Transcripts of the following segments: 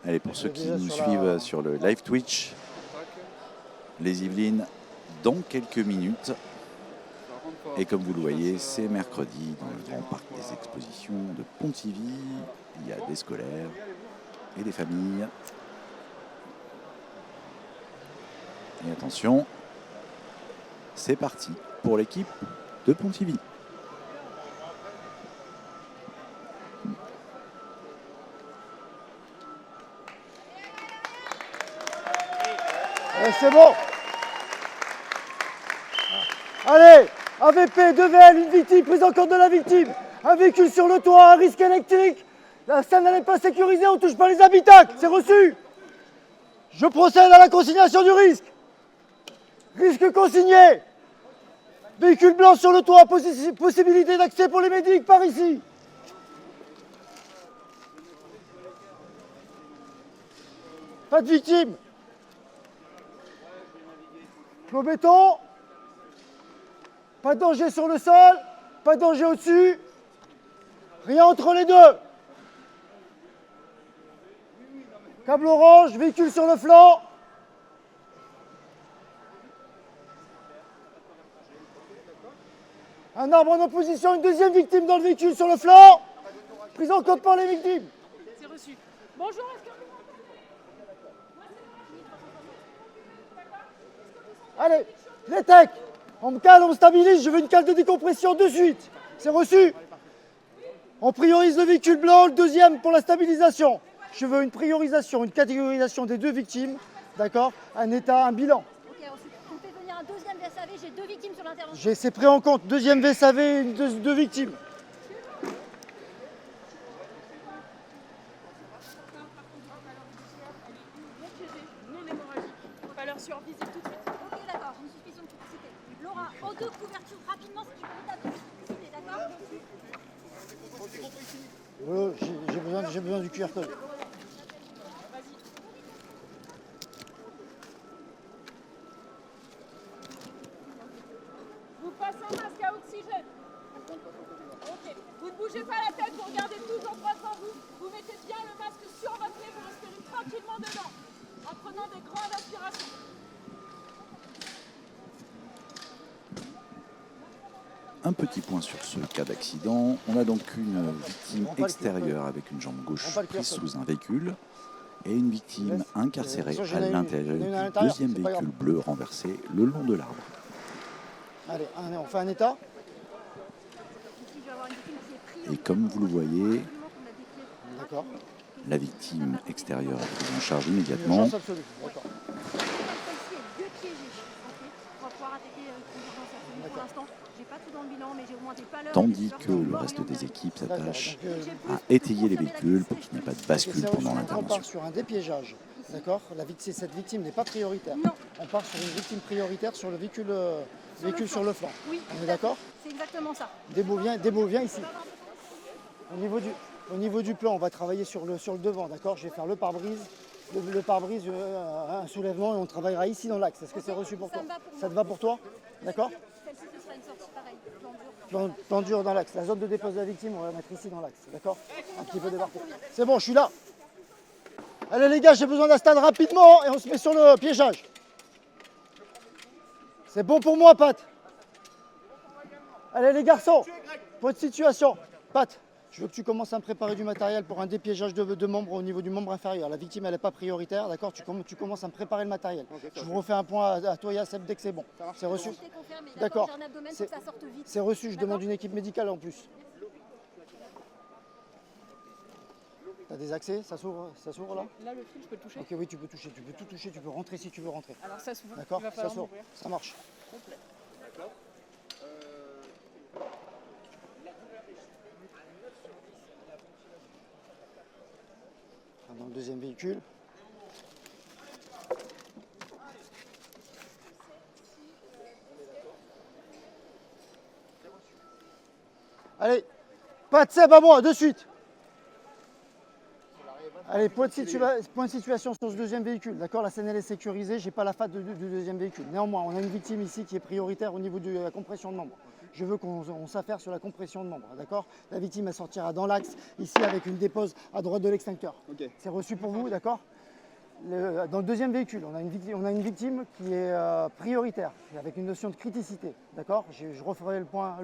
Allez, pour ceux qui nous suivent sur le live Twitch, les Yvelines dans quelques minutes. Et comme vous le voyez, c'est mercredi dans le grand parc des expositions de Pontivy. Il y a des scolaires et des familles. Et attention, c'est parti pour l'équipe de Pontivy. C'est bon. Allez, AVP, 2VL, une victime, prise en compte de la victime. Un véhicule sur le toit, un risque électrique. La scène n'est pas sécurisée, on ne touche pas les habitacles. C'est reçu. Je procède à la consignation du risque. Risque consigné. Véhicule blanc sur le toit, possibilité d'accès pour les médics par ici. Pas de victime. Clos béton. Pas de danger sur le sol. Pas de danger au-dessus. Rien entre les deux. Câble orange, véhicule sur le flanc. Un arbre en opposition, une deuxième victime dans le véhicule sur le flanc. Prise en compte par les victimes. C'est reçu. Bonjour, est-ce que... Allez, les techs. On me cale, on me stabilise, je veux une cale de décompression de suite. C'est reçu. On priorise le véhicule blanc, le deuxième pour la stabilisation. Je veux une priorisation, une catégorisation des deux victimes. D'accord? Un état, un bilan. Ok, ensuite, on fait venir un deuxième VSAV, j'ai 2 victimes sur l'intervention. C'est pris en compte. Deuxième VSAV, deux victimes. Non hémorragique. Pas leur survisite tout de suite. Ok, d'accord, j'ai une suspicion de toxicité. Laura, en 2 couvertures rapidement si tu peux établir la toxicité, d'accord? J'ai besoin du QR code. Vous passez un masque à oxygène. Ok, vous ne bougez pas la tête, vous regardez toujours droit devant vous. Vous mettez bien le masque sur votre nez, vous respirez tranquillement dedans, en prenant des grandes aspirations. Un petit point sur ce cas d'accident. On a donc une victime extérieure avec une jambe gauche prise sous un véhicule et une victime incarcérée à l'intérieur du deuxième véhicule bleu renversé le long de l'arbre. Allez, on fait un état. Et comme vous le voyez, D'accord. la victime extérieure est prise en charge immédiatement. Urgence absolue. D'accord. Tandis que le reste des équipes s'attache à étayer les véhicules pour qu'il n'y ait pas de bascule pendant On l'intervention. part sur un dépiégeage. D'accord. Cette victime n'est pas prioritaire. Non. On part sur une victime prioritaire sur le véhicule, sur le flanc. Oui. On est d'accord? C'est exactement ça. Debo, viens ici. Au niveau du plan, on va travailler sur le devant, d'accord? Je vais faire le pare-brise, le pare-brise, un soulèvement et on travaillera ici dans l'axe. Est-ce que c'est reçu pour toi? Ça te va pour toi? D'accord? Celle-ci, ce sera une sortie pareille, Plan dur dans l'axe. La zone de dépose de la victime, on va la mettre ici dans l'axe, d'accord? Un petit peu débarqué. C'est bon, je suis là. Allez les gars, j'ai besoin d'un stade rapidement et on se met sur le piégeage. C'est bon pour moi, Pat? Allez les garçons, votre situation. Pat, je veux que tu commences à me préparer du matériel pour un dépiégeage de membres au niveau du membre inférieur. La victime, elle n'est pas prioritaire, d'accord? Tu commences à me préparer le matériel. Je vous refais un point à toi et à Seb dès que c'est bon. C'est reçu? D'accord. C'est reçu, je demande une équipe médicale en plus. T'as des accès? Ça s'ouvre là? Là, le fil, je peux le toucher? Ok, oui, tu peux toucher, tu peux tout toucher, tu peux rentrer si tu veux rentrer. Alors ça s'ouvre. D'accord? Ça s'ouvre, ça marche. Complet. D'accord. Dans le deuxième véhicule. Allez, pas de Seb à moi, de suite. Allez, point de situation sur ce deuxième véhicule. D'accord, la scène elle est sécurisée, j'ai pas la FAT du deuxième véhicule. Néanmoins, on a une victime ici qui est prioritaire au niveau de la compression de membres. je veux qu'on s'affaire sur la compression de membre, d'accord? La victime, elle sortira dans l'axe, ici, avec une dépose à droite de l'extincteur. Ok. C'est reçu pour vous, d'accord? Dans le deuxième véhicule, on a une victime qui est prioritaire, avec une notion de criticité, d'accord? Je referai le point,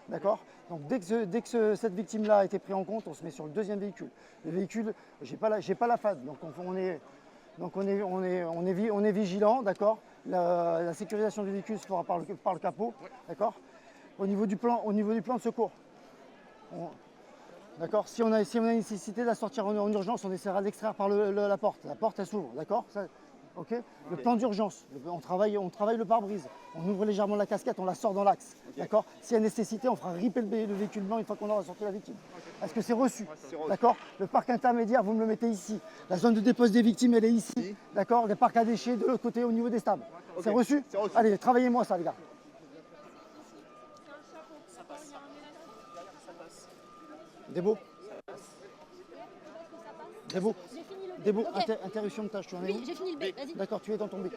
d'accord? Donc dès que cette victime-là a été prise en compte, on se met sur le deuxième véhicule. Le véhicule, j'ai pas la FAD, donc on est vigilant, d'accord? La sécurisation du véhicule se fera par le capot, d'accord? Au niveau du plan de secours, d'accord? Si on a nécessité de la sortir en urgence, on essaiera d'extraire par la porte. La porte, elle s'ouvre, d'accord? Ok. Le plan d'urgence, on travaille le pare-brise. On ouvre légèrement la casquette, on la sort dans l'axe, d'accord? S'il y a nécessité, on fera ripper le véhicule blanc une fois qu'on aura sorti la victime. Est-ce que c'est reçu? D'accord? Le parc intermédiaire, vous me le mettez ici. La zone de dépose des victimes, elle est ici, d'accord? Les parcs à déchets de l'autre côté au niveau des stables. C'est reçu? Allez, travaillez-moi ça, les gars. Débo. Débo, interruption de tâche, tu en es où? Oui, j'ai fini le B, vas-y. D'accord, tu es dans ton B.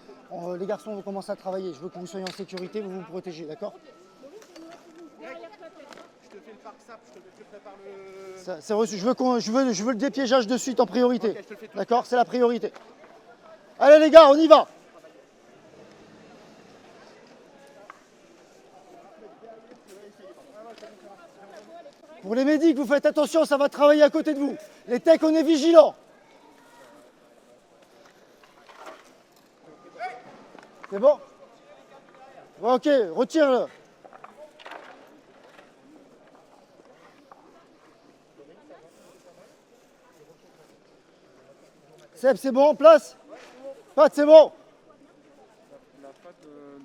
Les garçons vont commencer à travailler. Je veux que vous soyez en sécurité, vous vous protégez, d'accord? Je te fais le parc sap, je te prépare le... C'est reçu. Je veux le dépiégeage de suite en priorité. Ok, je te le fais tout. D'accord, c'est la priorité. Allez les gars, on y va. Pour les médics, vous faites attention, ça va travailler à côté de vous. Les techs, on est vigilants. C'est bon? Ok, retire-le. Seb, c'est bon, en place? Pat, c'est bon? La FAD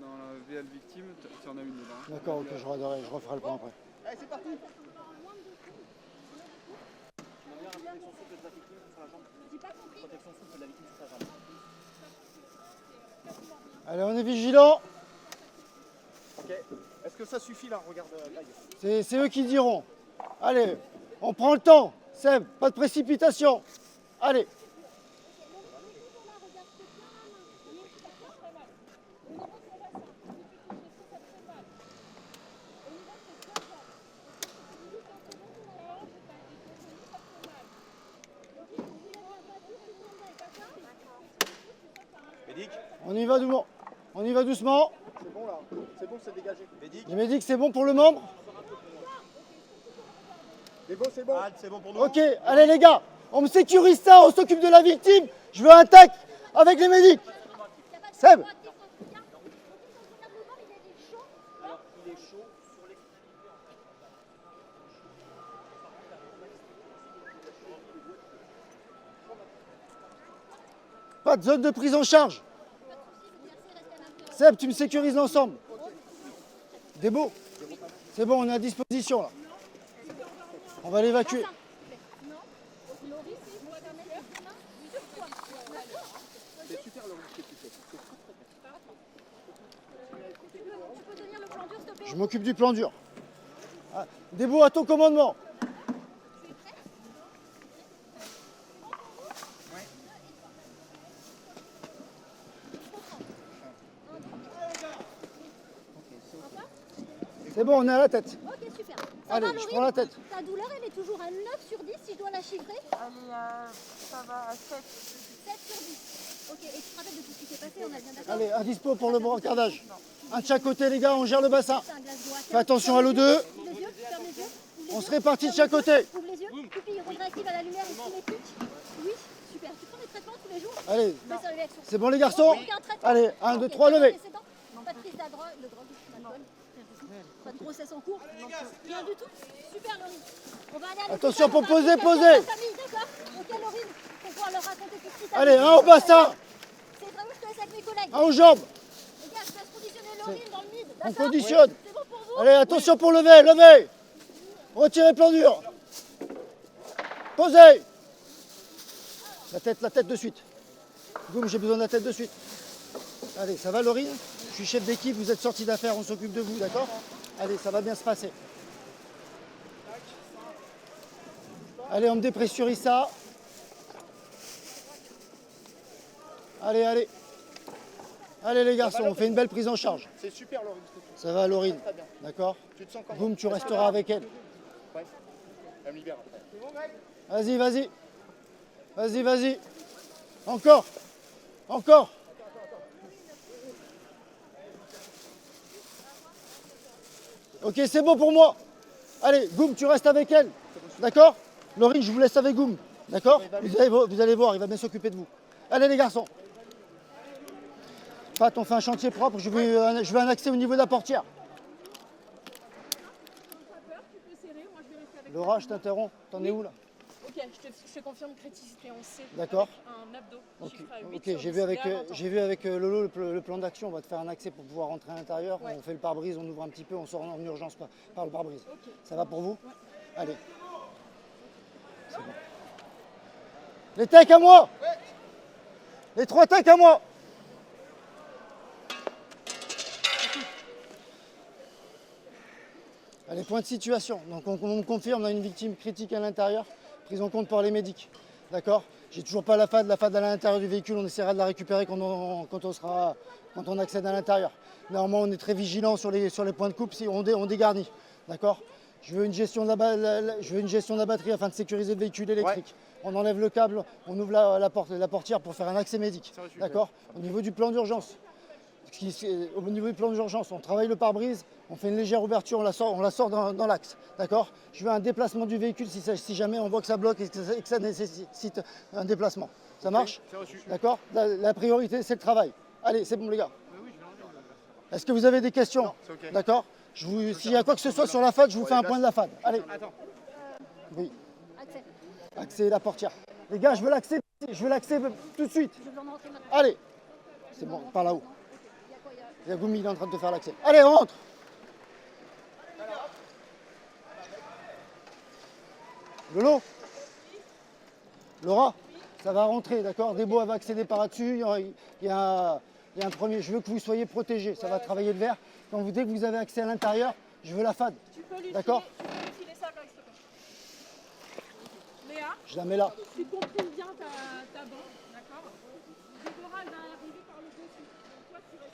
dans la VL victime, tu en as une dedans. D'accord, ok, je referai le point après. Allez, c'est parti. Allez, on est vigilants. Ok. Est-ce que ça suffit là? Regarde là. C'est eux qui diront. Allez, on prend le temps. Seb, pas de précipitation. Allez. On y va doucement. On y va doucement. C'est bon là. C'est bon, c'est dégagé. Médic. Les médics, c'est bon pour le membre? C'est bon. C'est bon pour nous. Ok, allez les gars, on me sécurise ça, on s'occupe de la victime. Je veux un tac avec les médics. Seb. Pas de zone de prise en charge. Seb, tu me sécurises l'ensemble. Débo, c'est bon, on est à disposition là. On va l'évacuer. C'est super le ce que tu fais. Tu peux tenir le plan dur, s'il te plaît? Je m'occupe du plan dur. Ah, Débo, à ton commandement. C'est bon, on est à la tête. Ok, super. Allez, va, je Laurie? prends la tête. Ta douleur, elle est toujours à 9 sur 10 si je dois la chiffrer? Ça va à 7. 7 sur 10. Ok, et tu te rappelles de tout ce qui s'est passé, on a bien d'accord? Allez, un dispo pour le brancardage. Un de chaque côté, les gars, on gère le bassin. C'est un glace d'eau à Fais attention à l'eau 2. Ouvre les yeux, ferme les yeux. On se répartit de chaque côté. Ouvre les yeux. Pupille réactive à la lumière et symétrique. Oui, super. Tu prends des traitements tous les jours? Allez, Baisse la réaction. c'est bon les garçons? Aucun traitement. Allez, 1, 2, Ok, 3, levez. précédent. Pas de prise de drogue, d'alcool. Pas de grossesse en cours. Rien du tout. Super, Laurine. On va aller à Attention l'hôpital, pour on va poser, appeler poser. quelqu'un de ta famille, d'accord? Ok, Laurine, pour pouvoir leur raconter tout ce qui t'arrive. Allez, un au bassin, C'est vraiment, je te laisse avec mes collègues. un aux jambes. Les gars, je laisse conditionner Laurine dans le mid. On d'accord? conditionne. C'est bon pour vous? Allez, attention pour lever, levez. Retirez le plan dur. Posez. La tête de suite. Boum, j'ai besoin de la tête de suite. Allez, ça va Laurine? Je suis chef d'équipe, vous êtes sorti d'affaires, on s'occupe de vous, d'accord? Allez, ça va bien se passer. Allez, on me dépressurise ça. Allez, allez. Allez les garçons, on fait une belle prise en charge. C'est super, Laurine. Ça va, Laurine? Très bien. D'accord? Tu te sens comment? Boum, tu resteras avec elle. Ouais. Elle me libère après. C'est bon, Greg? Vas-y, vas-y. Vas-y, vas-y. Encore. Encore. Ok, c'est bon pour moi. Allez, Goum, tu restes avec elle. D'accord? Laurine, je vous laisse avec Goum. D'accord? Vous allez voir, il va bien s'occuper de vous. Allez les garçons. Pat, on fait un chantier propre. Je veux un accès au niveau de la portière. Laura, je t'interromps. T'en es où là? Ok, je te confirme criticité 11C. D'accord. Un abdo. Ok, Chiffre à 8 ok, sur j'ai 10, vu avec, et à 20 ans. Lolo le plan d'action. On va te faire un accès pour pouvoir rentrer à l'intérieur. Ouais. On fait le pare-brise, on ouvre un petit peu, on sort en urgence par le pare-brise. Ok. Ça va pour vous? Allez. C'est bon. Les techs à moi. Les 3 techs à moi. Allez, point de situation. Donc on me confirme, on a une victime critique à l'intérieur, prise en compte par les médics. D'accord? J'ai toujours pas la FAD à l'intérieur du véhicule, on essaiera de la récupérer quand on accède à l'intérieur. Normalement, on est très vigilant sur les points de coupe, si on dégarnit. D'accord? Je veux une gestion de la batterie afin de sécuriser le véhicule électrique. Ouais. On enlève le câble, on ouvre la portière pour faire un accès médic. D'accord? Au niveau du plan d'urgence. Au niveau du plan d'urgence, on travaille le pare-brise, on fait une légère ouverture, on la sort dans l'axe. D'accord? Je veux un déplacement du véhicule si jamais on voit que ça bloque et que ça nécessite un déplacement. Ça marche? D'accord? La priorité, c'est le travail. Allez, c'est bon les gars. Est-ce que vous avez des questions? Non, c'est ok. D'accord? S'il y a quoi que ce soit sur la FAD, je vous fais un point de la FAD. Allez. Attends. Oui. Accès. Accès la portière. Les gars, je veux l'accès tout de suite. Je veux en rentrer maintenant. Allez. C'est bon, par là-haut. Il y a Goumi, il est en train de te faire l'accès. Allez, rentre. Lolo? Laura? Ça va rentrer, d'accord? Debo va accéder par là-dessus. Il y a un premier. Je veux que vous soyez protégés. Ça va travailler le verre. Dès que vous avez accès à l'intérieur, je veux la FAD. D'accord? Tu peux lui filer ça, Greg, s'il te plaît. Léa, Je la mets là. tu comprimes bien ta bande, d'accord? Déborah, elle va arriver par le dessus. Donc toi, tu restes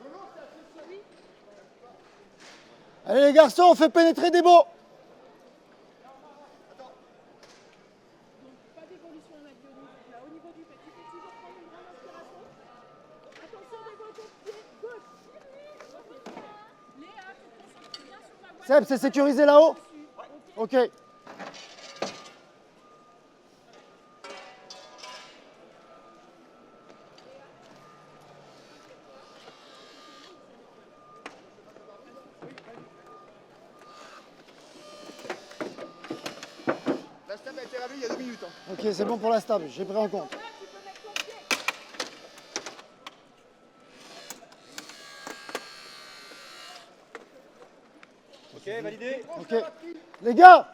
toujours comme ça. Oui. Allez les garçons, on fait pénétrer Debo. Pas d'évolution en avionique. Là, au niveau du pet, tu peux toujours prendre une grande inspiration. Attention, Debo, ton pied gauche. Léa, tu te concentres bien sur ma boîte. Seb, c'est sécurisé là-haut? Ok. La stab a été réglée il y a 2 minutes. Hein. Ok, c'est bon pour la stable, j'ai pris en compte. Là, tu peux mettre ton pied. Ok, validé. Ok. Les gars,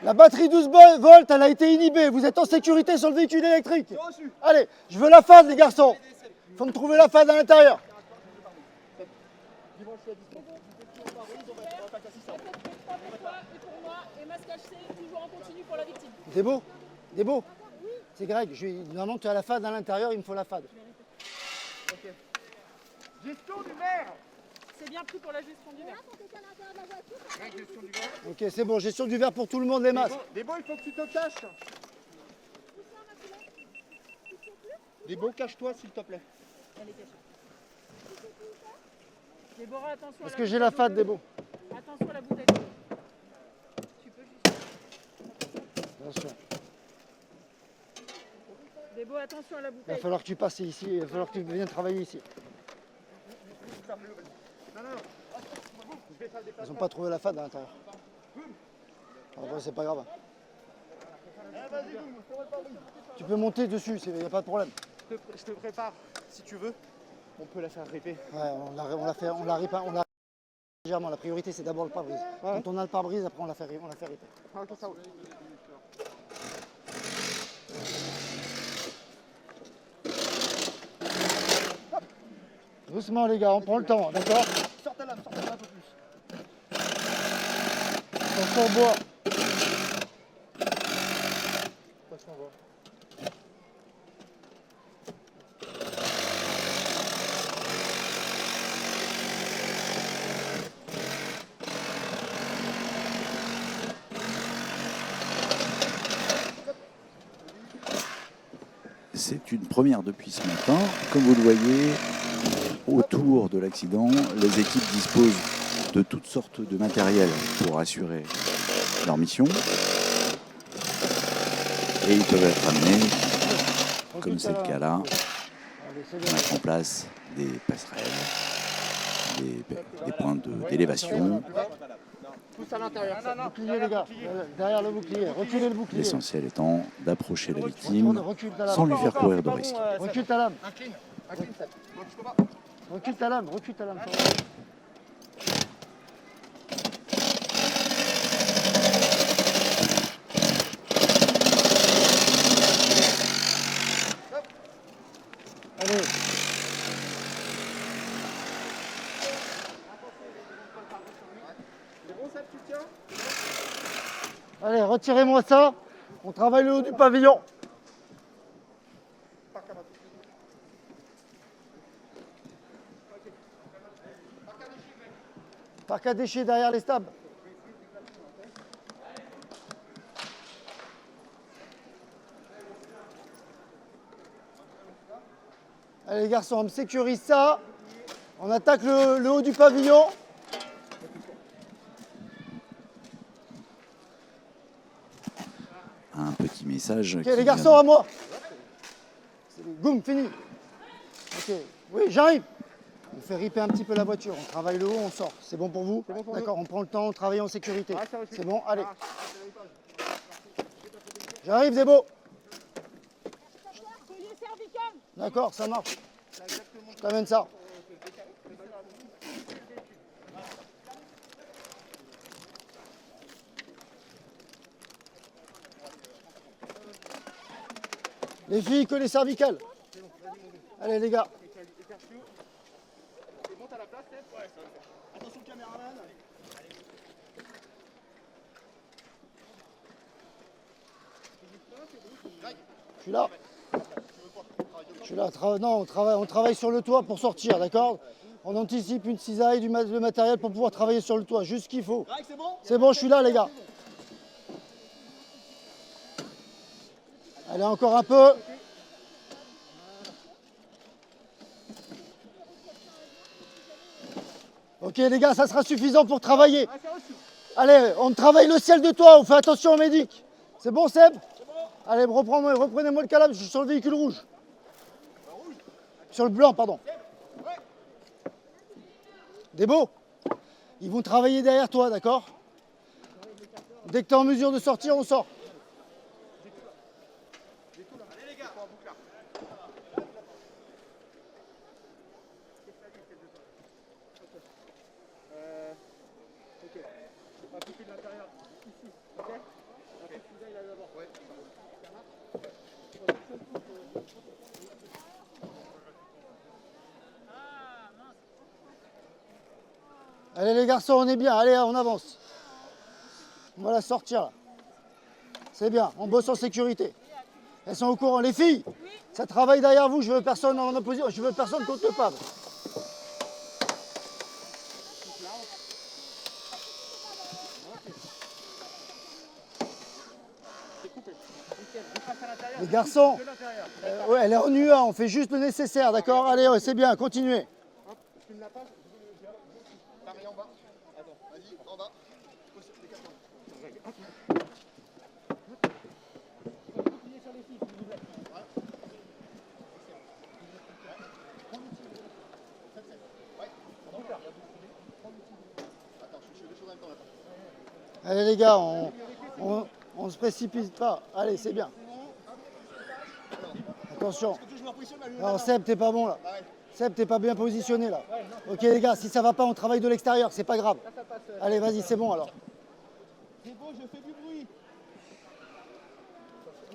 la batterie 12 volts, elle a été inhibée. Vous êtes en sécurité sur le véhicule électrique. Allez, je veux la FAD, les garçons. Il faut me trouver la FAD à l'intérieur. Et pour moi, et masque HC, toujours en continu pour la victime. Debo, c'est Greg. Normalement, tu as la FAD à l'intérieur, il me faut la FAD. Gestion du verre. C'est bien pris pour la gestion du verre. Greg, gestion du verre. Ok, c'est bon, gestion du verre pour tout le monde, les masques. Debo, il faut que tu te caches. Debo, cache-toi s'il te plaît. Elle est cachée. Déborah, attention. Est-ce que j'ai la FAD, Debo? Attention à la bouteille. Tu peux juste. Bien sûr. Débo, attention à la Il va bouteille. falloir que tu passes ici, il va falloir que tu viennes travailler ici. Non. Je vais faire le Ils déplacement. n'ont pas trouvé la FAD à l'intérieur. Après, c'est pas grave. Vas-y, boum, je te vois le pare-brise. Tu peux monter dessus, il n'y a pas de problème. Je te prépare, si tu veux. On peut la faire répéter. Ouais, on la répare légèrement. La priorité, c'est d'abord le pare-brise. Quand on a le pare-brise, après, on la fait répéter. Ah, ok, ça roule. Doucement, les gars, on prend le temps, d'accord? Sors ta lame un peu plus. Attention au bois. Attention, on va. C'est une première depuis ce matin. Comme vous le voyez, autour de l'accident, les équipes disposent de toutes sortes de matériel pour assurer leur mission. Et ils peuvent être amenés, comme c'est le cas là, à mettre en place des passerelles, des points d'élévation. Tous à l'intérieur. Bouclier, les gars. Derrière le bouclier. Reculez le bouclier. L'essentiel étant d'approcher la victime sans lui faire courir de risques. Recule ta lame. Incline. Recule ta lame. Recule ta lame. Allez. Allez, retirez-moi ça. On travaille le haut du pavillon. Parc à déchets derrière les stables. Allez les garçons, on me sécurise ça. On attaque le haut du pavillon. Un petit message. Ok les garçons, à moi. Boum, fini. Ok, oui, j'arrive. On fait riper un petit peu la voiture. On travaille le haut, on sort. C'est bon pour vous? D'accord, on prend le temps, on travaille en sécurité. C'est bon, allez. J'arrive, Zébo. Soyez cervical. D'accord, ça marche. Je t'amène ça. Les filles, que les cervicales. Allez les gars. Attention caméraman. Je suis là. Je suis là. Non, on travaille sur le toit pour sortir, d'accord? On anticipe une cisaille, du matériel pour pouvoir travailler sur le toit, juste ce qu'il faut. C'est bon? C'est bon, je suis là les gars. Allez, encore un peu. Ok les gars, ça sera suffisant pour travailler. Allez, on travaille le ciel de toit, on fait attention aux médics. C'est bon Seb? Allez, reprenez-moi le calame, je suis sur le véhicule rouge. Sur le blanc, pardon. Débo, ils vont travailler derrière toi, d'accord? Dès que tu es en mesure de sortir, on sort. Allez les garçons, on est bien, allez, on avance. On va la sortir là. C'est bien, on bosse en sécurité. Elles sont au courant. Les filles, ça travaille derrière vous, je veux personne en opposition, je veux personne contre le pave. Les garçons, ouais, elle est en UA, on fait juste le nécessaire, d'accord? Allez, ouais, c'est bien, continuez. Pareil en bas. Attends, vas-y, en bas. Allez les gars, on se précipite pas. Allez, c'est bien. Attention. Non, Seb, t'es pas bon là. Seb, t'es pas bien positionné là. Ok les gars, si ça va pas, on travaille de l'extérieur, c'est pas grave. Allez, vas-y, c'est bon alors. C'est bon, je fais du bruit.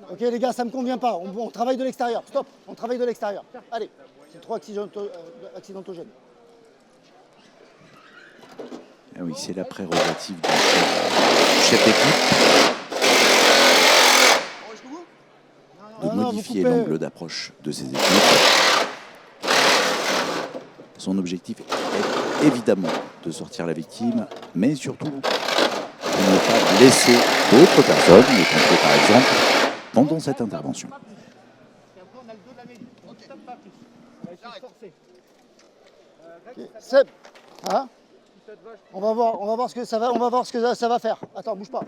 Ok les gars, ça me convient pas. On travaille de l'extérieur. Stop, on travaille de l'extérieur. Allez, c'est trop accidentogène. Ah oui, c'est la prérogative du chef d'équipe de modifier l'angle d'approche de ses équipes. Son objectif est évidemment de sortir la victime, mais surtout de ne pas blesser d'autres personnes, les pompiers par exemple, pendant cette intervention. Et après, on a peut-être pas plus. On va essayer de forcer. Ok. Seb, hein? On va voir ce que ça va, on va voir ce que ça va faire. Attends, bouge pas.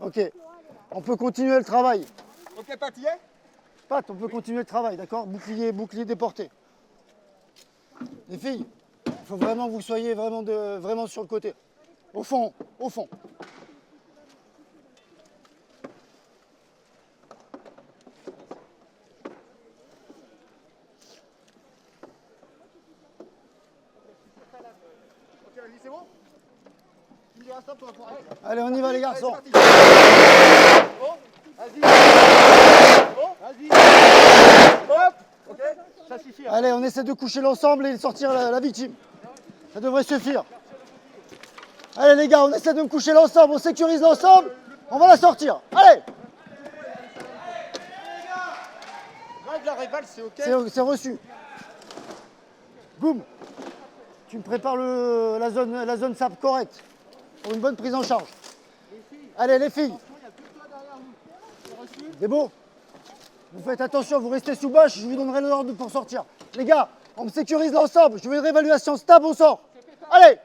Ok, on peut continuer le travail. Ok, Pat, y est? Pat, on peut continuer le travail, d'accord? Bouclier déporté. Les filles, il faut vraiment que vous soyez vraiment sur le côté. Au fond, au fond. Ok, vas-y, c'est bon? Tu me diras stop, on va pouvoir arrêter. Allez, on y va les garçons. Allez, c'est parti. Oh, vas-y. Oh, vas-y. Hop. Ok, ça suffit. Allez, on essaie de coucher l'ensemble et de sortir la victime. Ça devrait suffire. Allez les gars, on essaie de me coucher l'ensemble, on sécurise l'ensemble, on va la sortir. Allez! Règle la réval, c'est ok. C'est reçu. Boum. Tu me prépares la zone SAP correcte pour une bonne prise en charge. Allez les filles. C'est beau. Vous faites attention, vous restez sous bâche, je vous donnerai l'ordre pour sortir. Les gars, on me sécurise l'ensemble, je veux une réévaluation stable, on sort. Allez!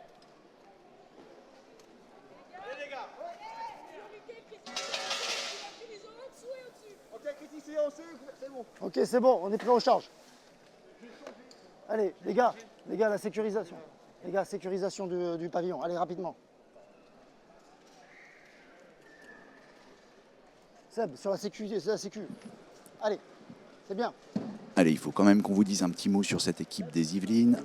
Ok, critique, c'est bon. Ok, c'est bon, on est prêt en charge. Allez, les gars, la sécurisation. Les gars, sécurisation du pavillon. Allez, rapidement. Seb, sur la sécu. Allez, c'est bien. Allez, il faut quand même qu'on vous dise un petit mot sur cette équipe des Yvelines.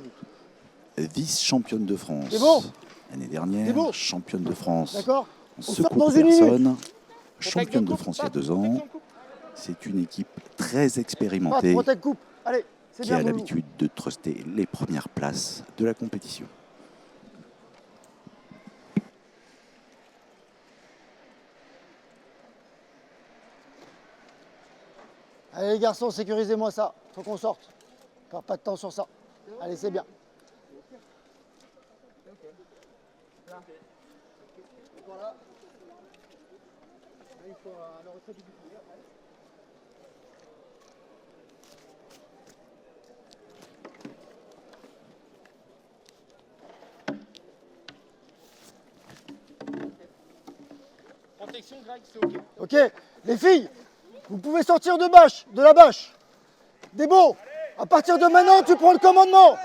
Vice-championne de France. C'est bon. L'année C'est dernière, bon. championne de France. D'accord? En On sort secours dans de une minute. personne. Championne de France il y a 2 ans. C'est une équipe très Pat, expérimentée protect coupe. Allez, c'est qui bien. a Loulou. l'habitude de truster les premières places de la compétition. Allez les garçons, sécurisez-moi ça. Faut qu'on sorte. Encore pas de temps sur ça. Allez, c'est bien. Voilà. Là, il faut le retrait du bouclier. Protection, Greg, c'est ok. Ok, les filles, vous pouvez sortir de la bâche. Débo, à partir de maintenant, tu prends le commandement.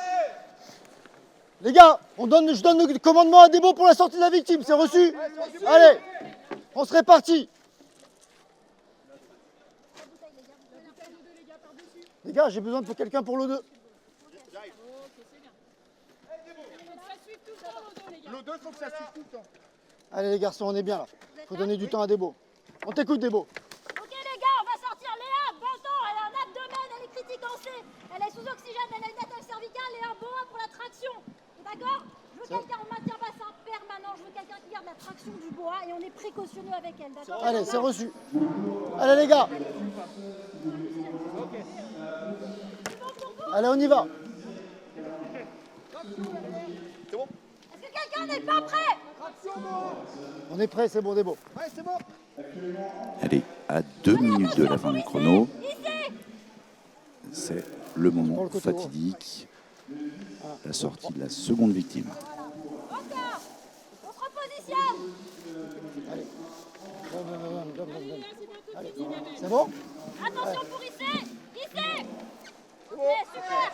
Les gars, je donne le commandement à Débo pour la sortie de la victime, c'est reçu. Allez, on se répartit. Les gars, j'ai besoin de quelqu'un pour l'eau 2. L'eau 2, faut que ça suive tout le temps. Allez les garçons, on est bien là. Faut donner du temps à Débo. On t'écoute Débo. Ok les gars, on va sortir Léa, bon temps, elle a un abdomen, elle est critique en C, elle est sous oxygène, elle a une attaque cervicale et un boa pour la traction. D'accord? Je veux quelqu'un en maintien bassin permanent, je veux quelqu'un qui garde la traction du boa et on est précautionneux avec elle, d'accord? Allez, c'est reçu. Allez les gars. Allez, on y va. Est-ce que quelqu'un n'est pas prêt? On est prêt, c'est bon Débo. Ouais, c'est bon. Allez, à 2 minutes de la fin du chrono, Ici. c'est le Prends moment le côté fatidique. La sortie de la seconde victime. Encore. On se repositionne. Allez, c'est bon? Attention pour ici. Ici. Ok, super.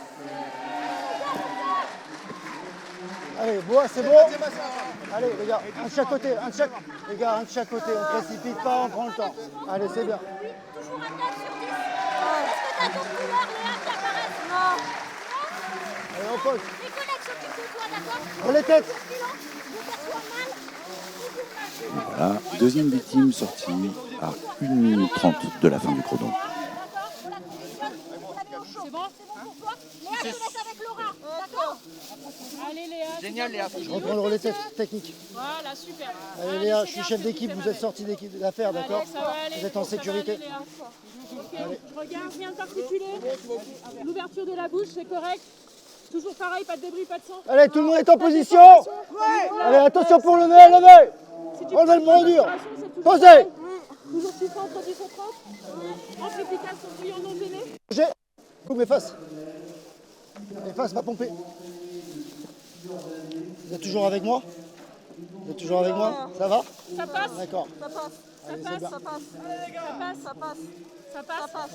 Allez, bois, c'est bon? Allez les gars, un de chaque côté, Les gars, un de chaque côté, on ne précipite pas, on prend le temps. Allez, c'est bien. Oui, toujours un 4 sur 10. Est-ce que t'as ton couleur, Léa, qui apparaît? Non. Allez, on pose. Les collègues s'occupent de toi, d'accord? On les têtes. Je perçois mal. Voilà, deuxième victime sortie à 1 minute 30 de la fin du chrono. D'accord, on la conditionne, on la met au chaud. C'est bon pour toi? Léa, je te laisse avec Laura, d'accord? Allez Léa. Génial, Léa. Je reprends le relais technique. Voilà, super. Allez Léa, je suis chef d'équipe, vous êtes sorti d'affaires, d'accord? Ça va aller. Vous êtes en Ça va sécurité. aller, Léa. Ok, je regarde, rien de particulier. L'ouverture de la bouche, c'est correct. Toujours pareil, pas de débris, pas de sang. Allez, tout le monde est en position. Allez, attention pour lever, levez. Si tu Enlevez le mot dur. c'est toujours Posez. pareil. Toujours suffrant entre 10 et 30. Entre efficace, son bouillon non gêné. J'ai. Coupe mes faces. Mes faces, va pomper. Vous êtes toujours avec moi? Vous êtes toujours avec moi? Ça va? Ça passe. D'accord. Ça passe. Ça Allez, c'est passe, bien. ça passe. Ça passe, ça passe. Ça passe. Ça passe.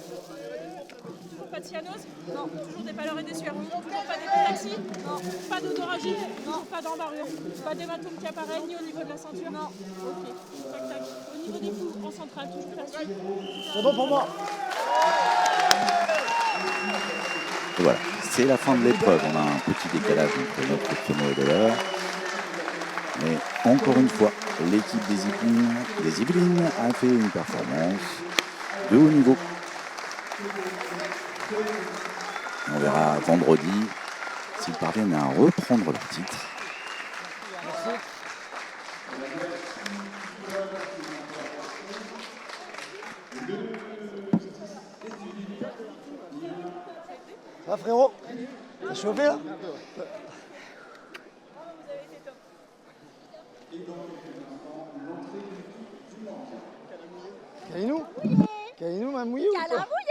Toujours pas de cyanose? Non. Toujours des pâleurs et des sueurs? Toujours pas d'épistaxie? Non. Pas d'odoragie? Non. Pas d'embarrure? Pas d'hématome qui apparaît ni au niveau de la ceinture? Non. Ok. Tac, tac. Au niveau des coups, en centrale, toujours là-dessus. C'est bon pour moi. Et voilà, c'est la fin de l'épreuve. On a un petit décalage entre notre chrono et de l'heure. Mais encore une fois, l'équipe des Yvelines a fait une performance de haut niveau. On verra vendredi s'ils parviennent à reprendre leur titre. Ça va frérot? T'as chauffé là? Kalinou? Kalinou m'a mouillé ou Câlin pas? mouillé.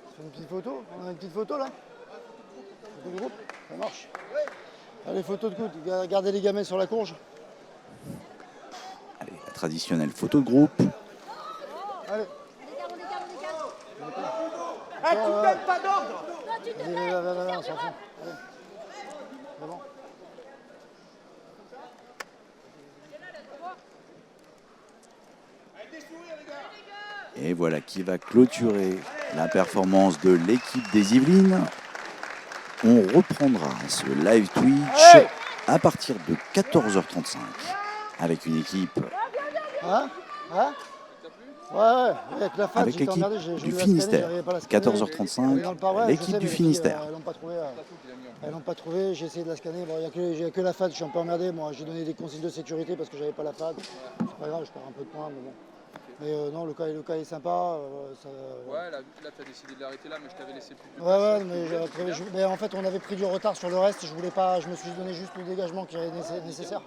On fait une petite photo? On a une petite photo là? Photo de groupe? Ça marche. Allez, photo de coude. Gardez les gamets sur la courge. Allez, la traditionnelle photo de groupe. Allez. On décale. Eh, tu me donnes pas d'ordre. Toi, tu te Allez, tais. là, on s'en fout. Allez. C'est bon. Et voilà qui va clôturer la performance de l'équipe des Yvelines. On reprendra ce live Twitch Hey à partir de 14h35 avec une équipe, Hein? Hein? Ouais, avec la FAT, avec j'étais l'équipe emmerdé, j'ai du voulu la Finistère. scanner, j'arrivais pas à la scanner. Elle est 14h35, dans le par- ouais, je l'équipe sais, du mais les filles, Finistère. Elles l'ont pas trouvé. Elles l'ont pas trouvé, j'ai essayé de la scanner. Bon, il n'y a que la FAT, je suis un peu emmerdé. Moi, j'ai donné des consignes de sécurité parce que j'avais pas la FAT. C'est pas grave, je perds un peu de points, mais bon. Mais non, le cas est sympa. Ouais, là tu as décidé de l'arrêter là, mais je t'avais laissé plus de Ouais, mais en fait, on avait pris du retard sur le reste. Je me suis donné juste le dégagement qui est nécessaire.